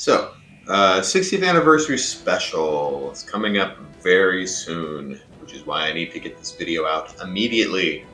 So, 60th anniversary special is coming up very soon, which is why I need to get this video out immediately,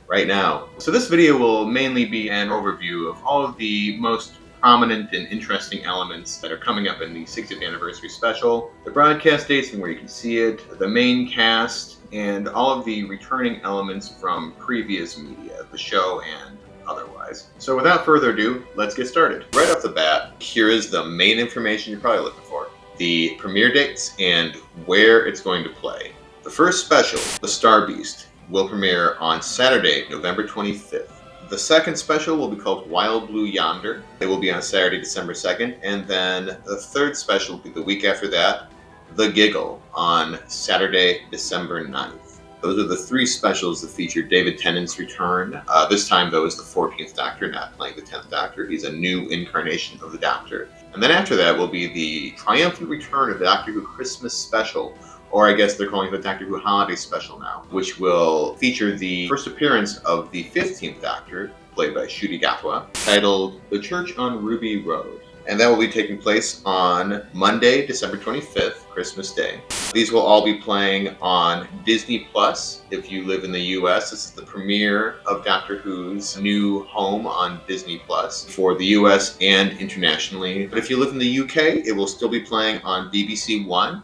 right now. So this video will mainly be an overview of all of the most prominent and interesting elements that are coming up in the 60th anniversary special, the broadcast dates and where you can see it, the main cast, and all of the returning elements from previous media, the show and otherwise. So without further ado, let's get started. Right off the bat, here is the main information you're probably looking for. The premiere dates and where it's going to play. The first special, The Star Beast, will premiere on Saturday, November 25th. The second special will be called Wild Blue Yonder. It will be on Saturday, December 2nd. And then the third special will be the week after that, The Giggle, on Saturday, December 9th. Those are the three specials that feature David Tennant's return. This time, though, is the 14th Doctor, not playing the 10th Doctor. He's a new incarnation of the Doctor. And then after that will be the triumphant return of the Doctor Who Christmas special, or I guess they're calling it the Doctor Who Holiday Special now, which will feature the first appearance of the 15th Doctor, played by Ncuti Gatwa, titled The Church on Ruby Road. And that will be taking place on Monday, December 25th, Christmas Day. These will all be playing on Disney Plus. If you live in the US, this is the premiere of Doctor Who's new home on Disney Plus for the US and internationally. But if you live in the UK, it will still be playing on BBC One,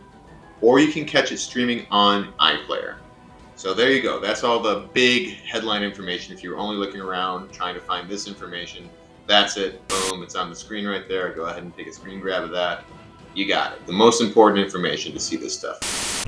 or you can catch it streaming on iPlayer. So there you go. That's all the big headline information. If you're only looking around trying to find this information, that's it. Boom, it's on the screen right there. Go ahead and take a screen grab of that. You got it. The most important information to see this stuff.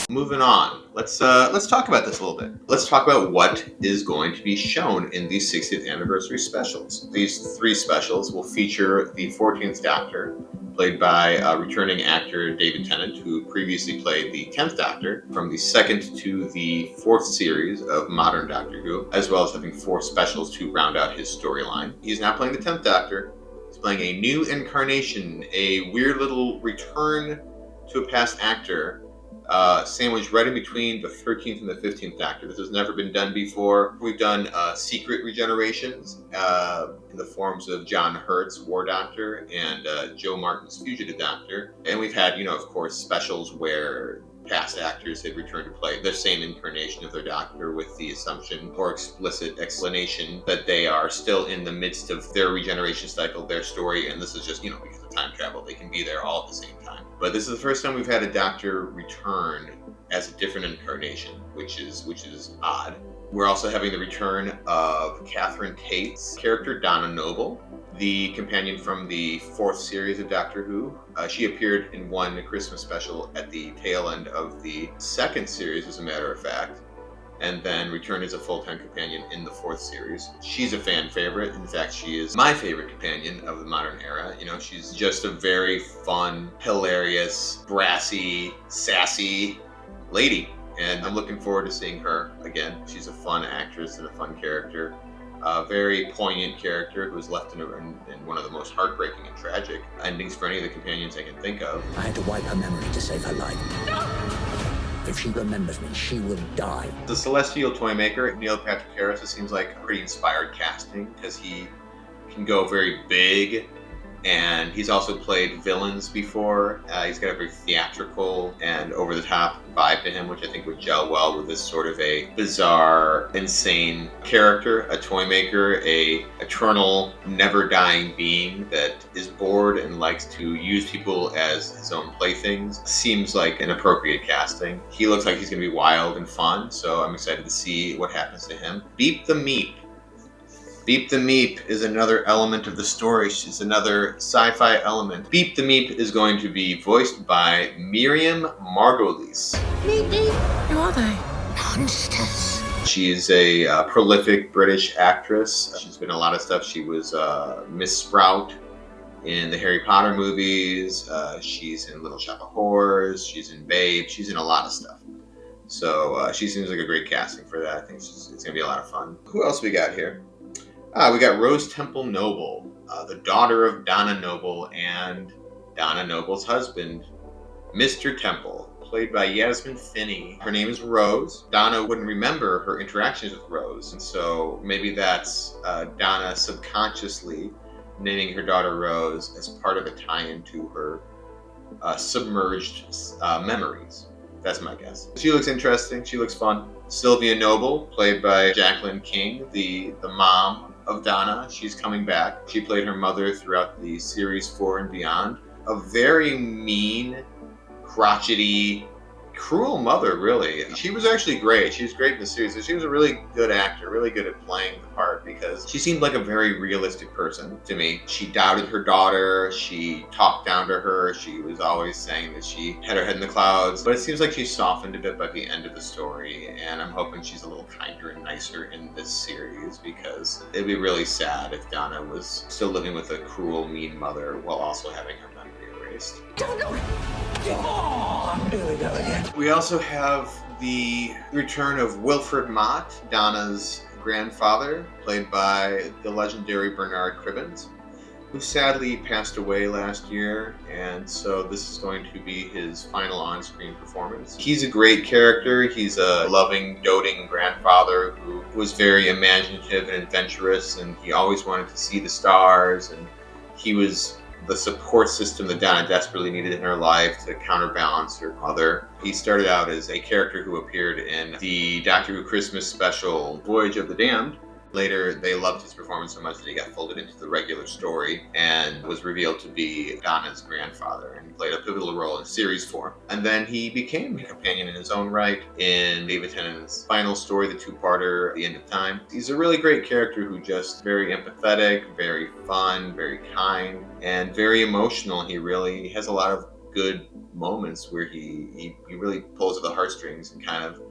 Moving on, let's talk about this a little bit. Let's talk about what is going to be shown in these 60th anniversary specials. These three specials will feature the 14th Doctor, played by returning actor David Tennant, who previously played the 10th Doctor from the second to the fourth series of modern Doctor Who, as well as having four specials to round out his storyline. He's now playing the 10th Doctor. He's playing a new incarnation, a weird little return to a past actor, sandwiched right in between the 13th and the 15th Doctor. This has never been done before. We've done secret regenerations in the forms of John Hurt's War Doctor and Joe Martin's Fugitive Doctor. And we've had, of course, specials where past actors had returned to play the same incarnation of their Doctor with the assumption or explicit explanation that they are still in the midst of their regeneration cycle, their story, and this is just, because of time travel, they can be there all at the same time. But this is the first time we've had a Doctor return as a different incarnation, which is odd. We're also having the return of Catherine Tate's character, Donna Noble, the companion from the fourth series of Doctor Who. She appeared in one Christmas special at the tail end of the second series, as a matter of fact, and then returned as a full-time companion in the fourth series. She's a fan favorite. In fact, she is my favorite companion of the modern era. She's just a very fun, hilarious, brassy, sassy lady. And I'm looking forward to seeing her again. She's a fun actress and a fun character. A very poignant character who was left in one of the most heartbreaking and tragic endings for any of the companions I can think of. I had to wipe her memory to save her life. If she remembers me, she will die. The Celestial Toymaker, Neil Patrick Harris, it seems like a pretty inspired casting because he can go very big, and he's also played villains before. He's got a very theatrical and over-the-top vibe to him, which I think would gel well with this sort of a bizarre, insane character, a Toymaker, a eternal, never-dying being that is bored and likes to use people as his own playthings. Seems like an appropriate casting. He looks like he's going to be wild and fun, so I'm excited to see what happens to him. Beep the Meep. Beep the Meep is another element of the story. She's another sci-fi element. Beep the Meep is going to be voiced by Miriam Margolyes. Meep, meep. Who are they? Monsters. She's a prolific British actress. She's been in a lot of stuff. She was Miss Sprout in the Harry Potter movies. She's in Little Shop of Horrors. She's in Babe. She's in a lot of stuff. So she seems like a great casting for that. I think it's going to be a lot of fun. Who else we got here? We got Rose Temple Noble, the daughter of Donna Noble and Donna Noble's husband, Mr. Temple. played by Yasmin Finney. Her name is Rose. Donna wouldn't remember her interactions with Rose, and so maybe that's Donna subconsciously naming her daughter Rose as part of a tie-in to her submerged memories. That's my guess. She looks interesting. She looks fun. Sylvia Noble, played by Jacqueline King, the mom of Donna. She's coming back. She played her mother throughout the series 4 and beyond. A very mean, crotchety, cruel mother, really. She was actually great. She was great in the series. She was a really good actor, really good at playing the part because she seemed like a very realistic person to me. She doubted her daughter. She talked down to her. She was always saying that she had her head in the clouds. But it seems like she softened a bit by the end of the story, and I'm hoping she's a little kinder and nicer in this series because it'd be really sad if Donna was still living with a cruel, mean mother while also having her memory erased. We also have the return of Wilfred Mott, Donna's grandfather, played by the legendary Bernard Cribbins, who sadly passed away last year, and so this is going to be his final on-screen performance. He's a great character. He's a loving, doting grandfather who was very imaginative and adventurous, and he always wanted to see the stars, and he was the support system that Donna desperately needed in her life to counterbalance her mother. He started out as a character who appeared in the Doctor Who Christmas special, Voyage of the Damned. Later, they loved his performance so much that he got folded into the regular story and was revealed to be Donna's grandfather, and he played a pivotal role in Series 4. And then he became a companion in his own right in David Tennant's final story, the two-parter, The End of Time. He's a really great character who just very empathetic, very fun, very kind, and very emotional. He really has a lot of good moments where he really pulls at the heartstrings and kind of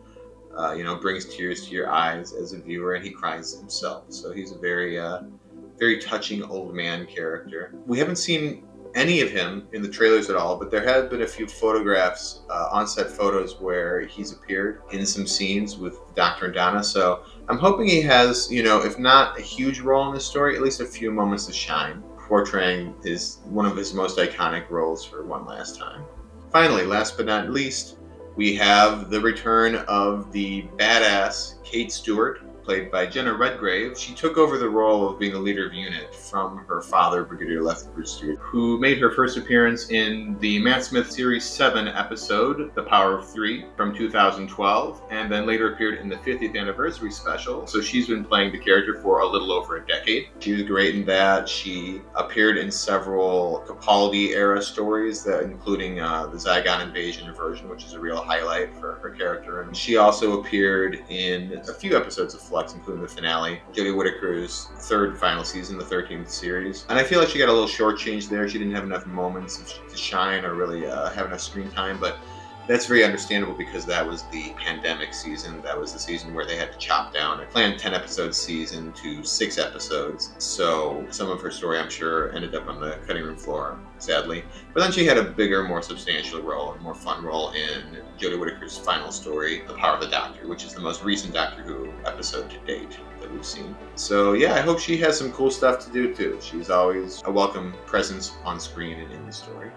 brings tears to your eyes as a viewer, and he cries himself. So he's a very, very touching old man character. We haven't seen any of him in the trailers at all, but there have been a few photographs, on-set photos, where he's appeared in some scenes with Doctor and Donna. So I'm hoping he has, if not a huge role in the story, at least a few moments to shine, portraying one of his most iconic roles for one last time. Finally, last but not least, we have the return of the badass Kate Stewart, played by Jenna Redgrave. She took over the role of being the leader of unit from her father, Brigadier Lethbridge Stewart, who made her first appearance in the Matt Smith Series 7 episode, The Power of Three, from 2012, and then later appeared in the 50th anniversary special. So she's been playing the character for a little over a decade. She was great in that. She appeared in several Capaldi-era stories, including the Zygon Invasion version, which is a real highlight for her character. And she also appeared in a few episodes of Flux, including the finale, Jodie Whittaker's third final season, the 13th series. And I feel like she got a little shortchanged there. She didn't have enough moments to shine or really have enough screen time, but that's very understandable because that was the pandemic season. That was the season where they had to chop down a planned 10-episode season to 6 episodes. So some of her story, I'm sure, ended up on the cutting room floor, sadly. But then she had a bigger, more substantial role, a more fun role in Jodie Whittaker's final story, The Power of the Doctor, which is the most recent Doctor Who episode to date that we've seen. So yeah, I hope she has some cool stuff to do too. She's always a welcome presence on screen and in the story.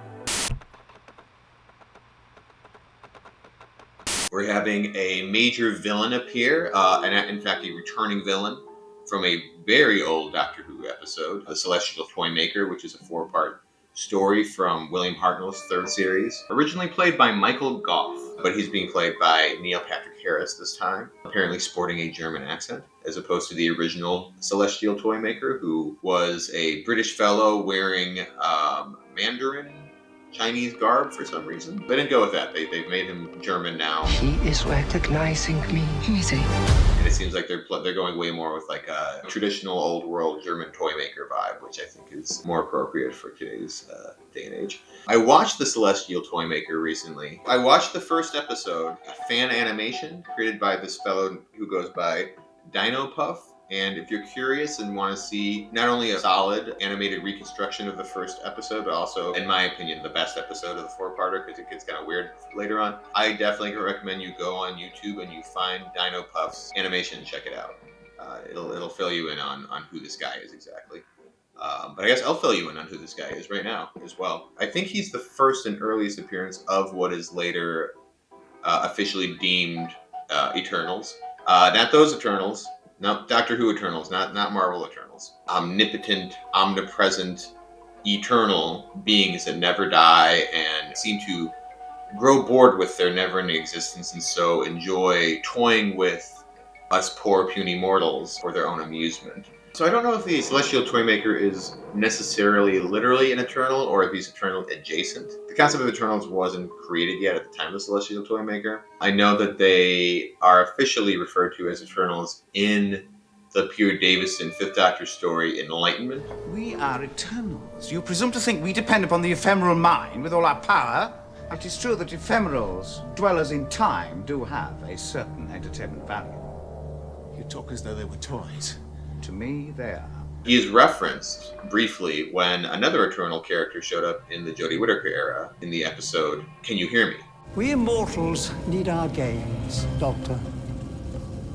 We're having a major villain appear, and in fact a returning villain from a very old Doctor Who episode, The Celestial Toymaker, which is a 4-part story from William Hartnell's 3rd series. Originally played by Michael Gough, but he's being played by Neil Patrick Harris this time, apparently sporting a German accent, as opposed to the original Celestial Toymaker, who was a British fellow wearing Mandarin Chinese garb for some reason. They didn't go with that. They've made him German now. He is recognizing me. Who is he? And it seems like they're going way more with like a traditional old world German Toymaker vibe, which I think is more appropriate for today's day and age. I watched The Celestial Toymaker recently. I watched the first episode, a fan animation created by this fellow who goes by Dinopuff. And if you're curious and want to see not only a solid animated reconstruction of the first episode, but also, in my opinion, the best episode of the 4-parter, because it gets kind of weird later on, I definitely recommend you go on YouTube and you find Dinopuff's animation and check it out. It'll fill you in on who this guy is exactly. But I guess I'll fill you in on who this guy is right now as well. I think he's the first and earliest appearance of what is later officially deemed Eternals. Not those Eternals. No, Doctor Who Eternals, not Marvel Eternals. Omnipotent, omnipresent, eternal beings that never die and seem to grow bored with their never-ending existence and so enjoy toying with us poor puny mortals for their own amusement. So I don't know if the Celestial Toymaker is necessarily literally an Eternal or if he's Eternal adjacent. The concept of Eternals wasn't created yet at the time of the Celestial Toymaker. I know that they are officially referred to as Eternals in the Peter Davison Fifth Doctor story Enlightenment. We are Eternals. You presume to think we depend upon the ephemeral mind with all our power? It is true that ephemerals, dwellers in time, do have a certain entertainment value. You talk as though they were toys. To me, they are. He is referenced briefly when another Eternal character showed up in the Jodie Whittaker era in the episode Can You Hear Me? We immortals need our games, Doctor.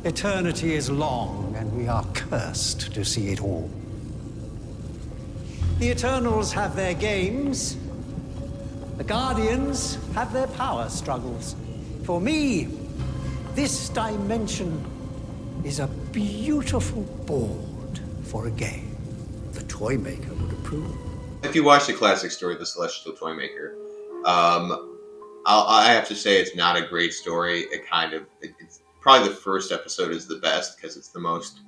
Eternity is long, and we are cursed to see it all. The Eternals have their games. The Guardians have their power struggles. For me, this dimension is a beautiful board for a game. The Toymaker would approve. If you watch the classic story, The Celestial Toymaker, I have to say it's not a great story. It's probably the first episode is the best because it's the most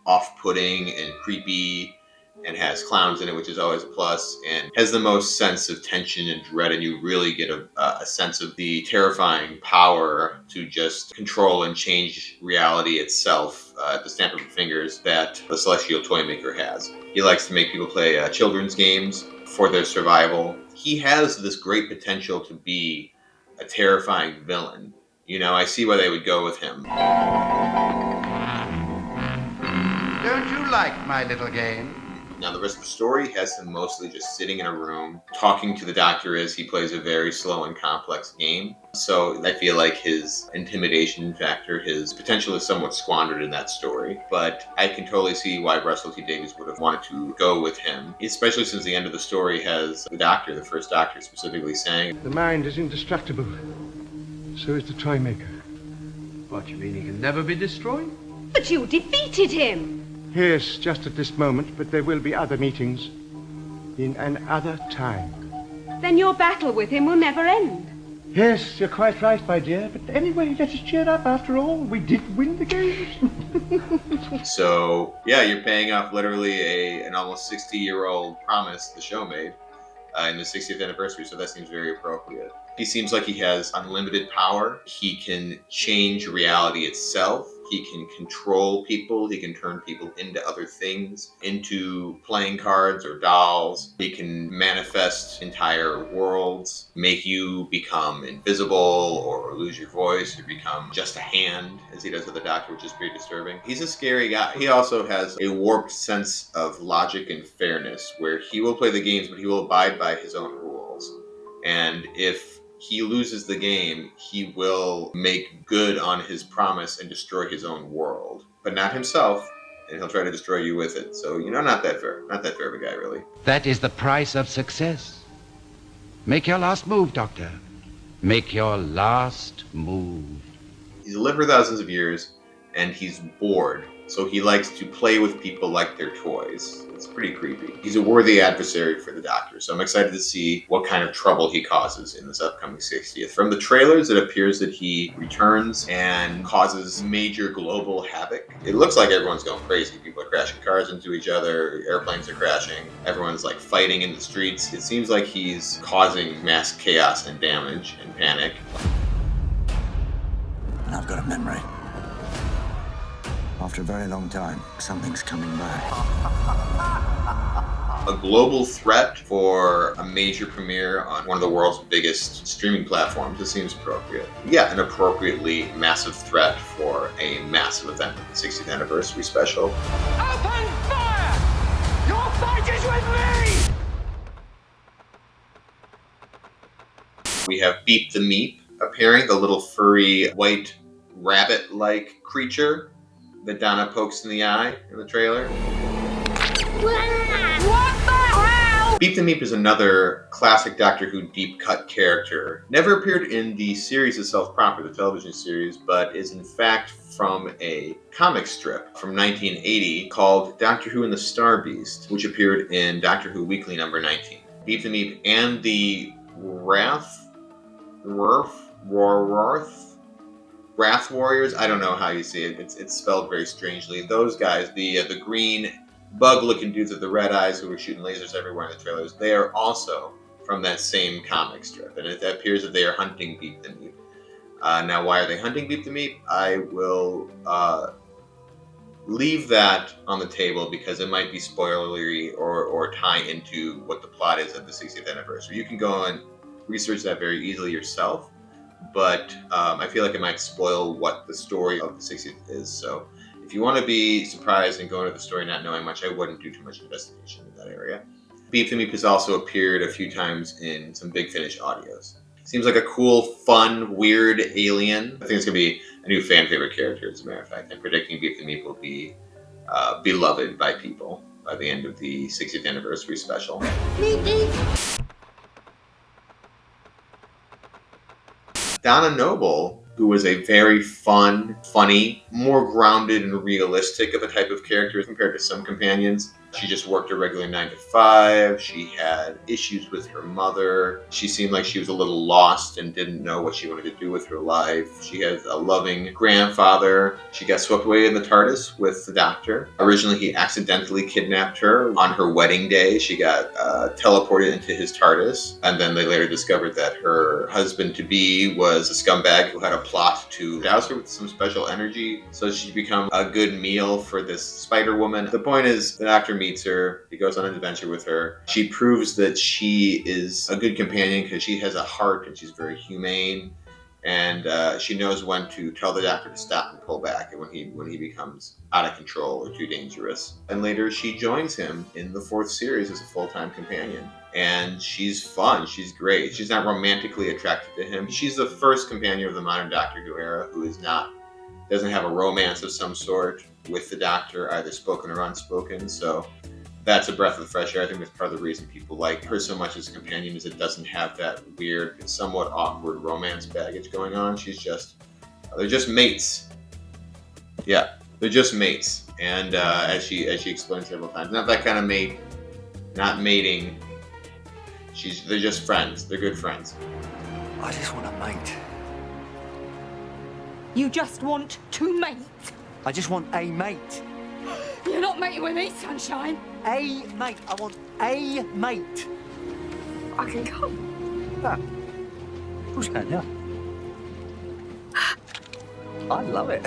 off-putting and creepy and has clowns in it, which is always a plus, and has the most sense of tension and dread, and you really get a sense of the terrifying power to just control and change reality itself at the snap of your fingers that the Celestial Toymaker has. He likes to make people play children's games for their survival. He has this great potential to be a terrifying villain. You know, I see why they would go with him. Don't you like my little game? Now, the rest of the story has him mostly just sitting in a room, talking to the Doctor as he plays a very slow and complex game. So I feel like his intimidation factor, his potential is somewhat squandered in that story. But I can totally see why Russell T Davies would have wanted to go with him, especially since the end of the story has the Doctor, the first Doctor, specifically saying, "The mind is indestructible. So is the Toymaker." What, you mean he can never be destroyed? But you defeated him! Yes, just at this moment, but there will be other meetings in another time. Then your battle with him will never end. Yes, you're quite right, my dear. But anyway, let us cheer up. After all, we did win the games. So, yeah, you're paying off literally an almost 60-year-old promise the show made in the 60th anniversary, so that seems very appropriate. He seems like he has unlimited power. He can change reality itself. He can control people. He can turn people into other things, into playing cards or dolls. He can manifest entire worlds, make you become invisible or lose your voice or become just a hand, as he does with the Doctor, which is pretty disturbing. He's a scary guy. He also has a warped sense of logic and fairness, where he will play the games, but he will abide by his own rules. And if he loses the game, he will make good on his promise and destroy his own world, but not himself, and he'll try to destroy you with it. So, you know, not that fair. Not that fair of a guy, really. That is the price of success. Make your last move, Doctor. Make your last move. He's lived for thousands of years, and he's bored. So he likes to play with people like they're toys. It's pretty creepy. He's a worthy adversary for the Doctor, so I'm excited to see what kind of trouble he causes in this upcoming 60th. From the trailers, it appears that he returns and causes major global havoc. It looks like everyone's going crazy. People are crashing cars into each other, airplanes are crashing, everyone's like fighting in the streets. It seems like he's causing mass chaos and damage and panic. And I've got a memory. After a very long time, something's coming back. A global threat for a major premiere on one of the world's biggest streaming platforms. It seems appropriate. Yeah, an appropriately massive threat for a massive event, the 60th anniversary special. Open fire! Your fight is with me! We have Beep the Meep appearing, the little furry white rabbit-like creature that Donna pokes in the eye in the trailer. What the hell? Beep the Meep is another classic Doctor Who deep cut character. Never appeared in the series itself proper, the television series, but is in fact from a comic strip from 1980 called Doctor Who and the Star Beast, which appeared in Doctor Who Weekly number 19. Beep the Meep and the Wrath Warriors, I don't know how you say it, it's spelled very strangely. Those guys, the green bug-looking dudes with the red eyes who were shooting lasers everywhere in the trailers, they are also from that same comic strip, and it appears that they are hunting Beep the Meep. Now, why are they hunting Beep the Meep? I will leave that on the table because it might be spoilery or tie into what the plot is of the 60th anniversary. You can go and research that very easily yourself, but I feel like it might spoil what the story of the 60th is. So if you want to be surprised and go into the story not knowing much, I wouldn't do too much investigation in that area. Beep the Meep has also appeared a few times in some Big Finish audios. Seems like a cool, fun, weird alien. I think it's going to be a new fan favorite character, as a matter of fact. I'm predicting Beep the Meep will be beloved by people by the end of the 60th anniversary special. Meep, meep. Donna Noble, who was a very fun, funny, more grounded and realistic of a type of character compared to some companions. She just worked a regular 9 to 5. She had issues with her mother. She seemed like she was a little lost and didn't know what she wanted to do with her life. She has a loving grandfather. She got swept away in the TARDIS with the Doctor. Originally, he accidentally kidnapped her on her wedding day. She got teleported into his TARDIS, and then they later discovered that her husband-to-be was a scumbag who had a plot to douse her with some special energy, so she'd become a good meal for this Spider Woman. The point is, the Doctor meets her. He goes on an adventure with her. She proves that she is a good companion because she has a heart and she's very humane, and she knows when to tell the Doctor to stop and pull back, and when he becomes out of control or too dangerous. And later she joins him in the 4th series as a full-time companion. And she's fun. She's great. She's not romantically attracted to him. She's the first companion of the modern Doctor Who era who doesn't have a romance of some sort with the Doctor, either spoken or unspoken. So that's a breath of fresh air. I think that's part of the reason people like her so much as a companion, is it doesn't have that weird, somewhat awkward romance baggage going on. They're just mates. Yeah, they're just mates. And as she explained several times, not that kind of mate, not mating. They're just friends. They're good friends. I just want a mate. You just want to mate. I just want a mate. You're not mating with me, sunshine. A mate. I want a mate. I can come. Yeah. Of course you can, yeah. I love it.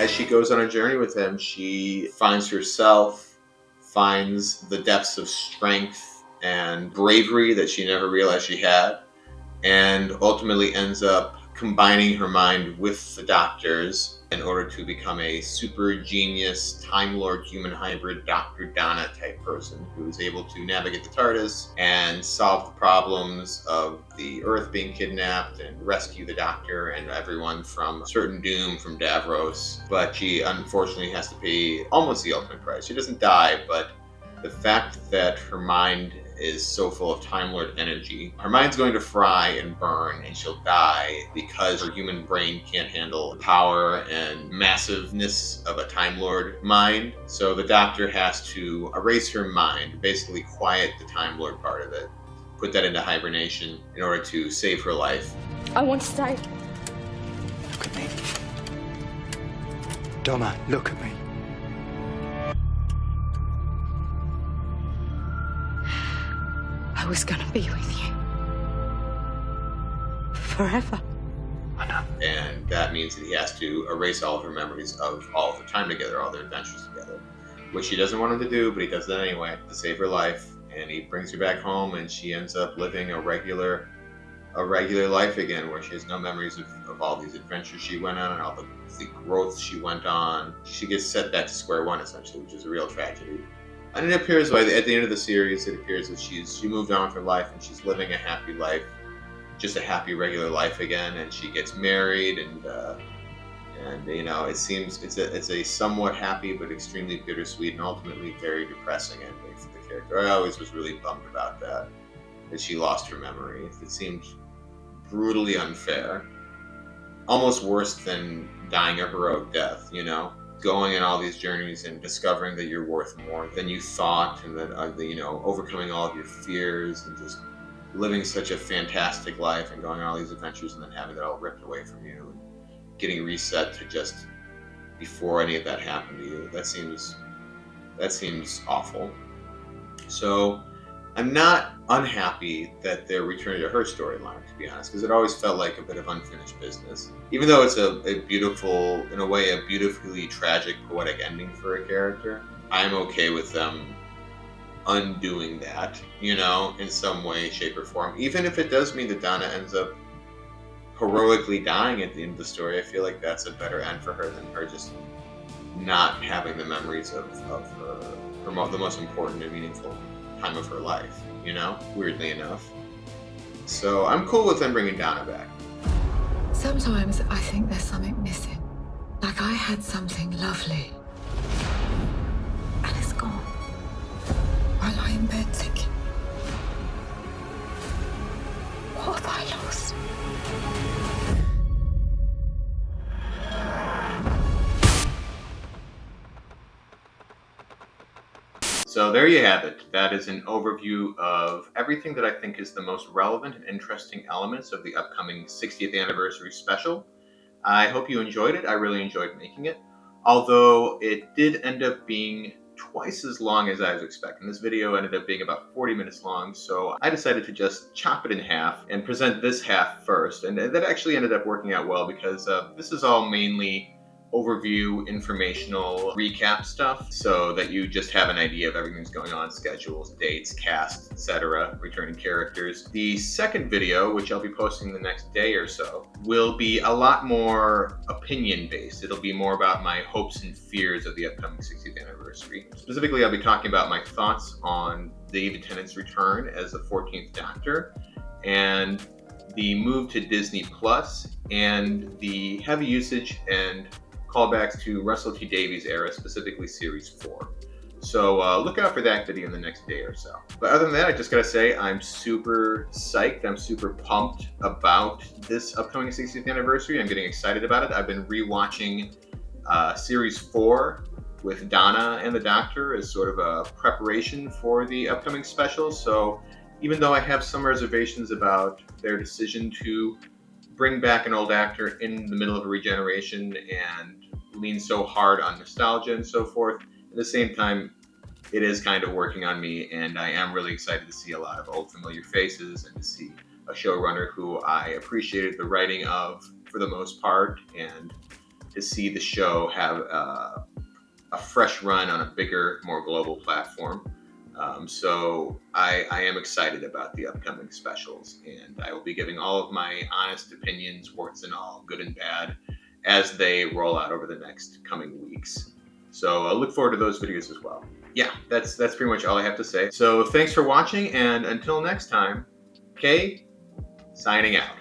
As she goes on a journey with him, she finds herself, finds the depths of strength and bravery that she never realized she had, and ultimately ends up combining her mind with the Doctor's in order to become a super genius, Time Lord human hybrid Dr. Donna type person who is able to navigate the TARDIS and solve the problems of the Earth being kidnapped and rescue the Doctor and everyone from certain doom from Davros. But she unfortunately has to pay almost the ultimate price. She doesn't die, but the fact that her mind is so full of Time Lord energy, her mind's going to fry and burn, and she'll die because her human brain can't handle the power and massiveness of a Time Lord mind. So the Doctor has to erase her mind, basically quiet the Time Lord part of it, put that into hibernation in order to save her life. I want to stay. Look at me. Donna, look at me. I was gonna be with you. Forever. I know. And that means that he has to erase all of her memories of all of their time together, all their adventures together, which he doesn't want him to do, but he does it anyway to save her life. And he brings her back home, and she ends up living a regular life again, where she has no memories of all these adventures she went on and all the growth she went on. She gets set back to square one, essentially, which is a real tragedy. And it appears, at the end of the series, it appears that she moved on with her life and she's living a happy life, just a happy regular life again. And she gets married, and you know, it seems it's a somewhat happy but extremely bittersweet and ultimately very depressing ending for the character. I always was really bummed about that she lost her memory. It seemed brutally unfair. Almost worse than dying a heroic death, you know? Going on all these journeys and discovering that you're worth more than you thought, and that, overcoming all of your fears and just living such a fantastic life and going on all these adventures and then having that all ripped away from you and getting reset to just before any of that happened to you. That seems awful. So I'm not unhappy that they're returning to her storyline, to be honest, because it always felt like a bit of unfinished business. Even though it's a beautiful, in a way, a beautifully tragic, poetic ending for a character, I'm okay with them undoing that, you know, in some way, shape, or form. Even if it does mean that Donna ends up heroically dying at the end of the story, I feel like that's a better end for her than her just not having the memories of the most important and meaningful time of her life, you know, weirdly enough. So I'm cool with them bringing Donna back. Sometimes I think there's something missing. Like I had something lovely. And it's gone. I lie in bed thinking, what have I lost? So there you have it. That is an overview of everything that I think is the most relevant and interesting elements of the upcoming 60th anniversary special. I hope you enjoyed it. I really enjoyed making it. Although it did end up being twice as long as I was expecting. This video ended up being about 40 minutes long, so I decided to just chop it in half and present this half first. And that actually ended up working out well because this is all mainly overview, informational, recap stuff, so that you just have an idea of everything that's going on, schedules, dates, cast, etc., returning characters. The second video, which I'll be posting the next day or so, will be a lot more opinion-based. It'll be more about my hopes and fears of the upcoming 60th anniversary. Specifically, I'll be talking about my thoughts on David Tennant's return as the 14th Doctor, and the move to Disney Plus, and the heavy usage and callbacks to Russell T Davies era, specifically Series 4. So look out for that video in the next day or so. But other than that, I just gotta say, I'm super psyched. I'm super pumped about this upcoming 60th anniversary. I'm getting excited about it. I've been rewatching Series 4 with Donna and the Doctor as sort of a preparation for the upcoming special. So even though I have some reservations about their decision to bring back an old actor in the middle of a regeneration and lean so hard on nostalgia and so forth, at the same time, it is kind of working on me, and I am really excited to see a lot of old familiar faces and to see a showrunner who I appreciated the writing of for the most part, and to see the show have a fresh run on a bigger, more global platform. So I am excited about the upcoming specials, and I will be giving all of my honest opinions, warts and all, good and bad, as they roll out over the next coming weeks. So look forward to those videos as well. Yeah, that's pretty much all I have to say. So thanks for watching, and until next time, Kay, signing out.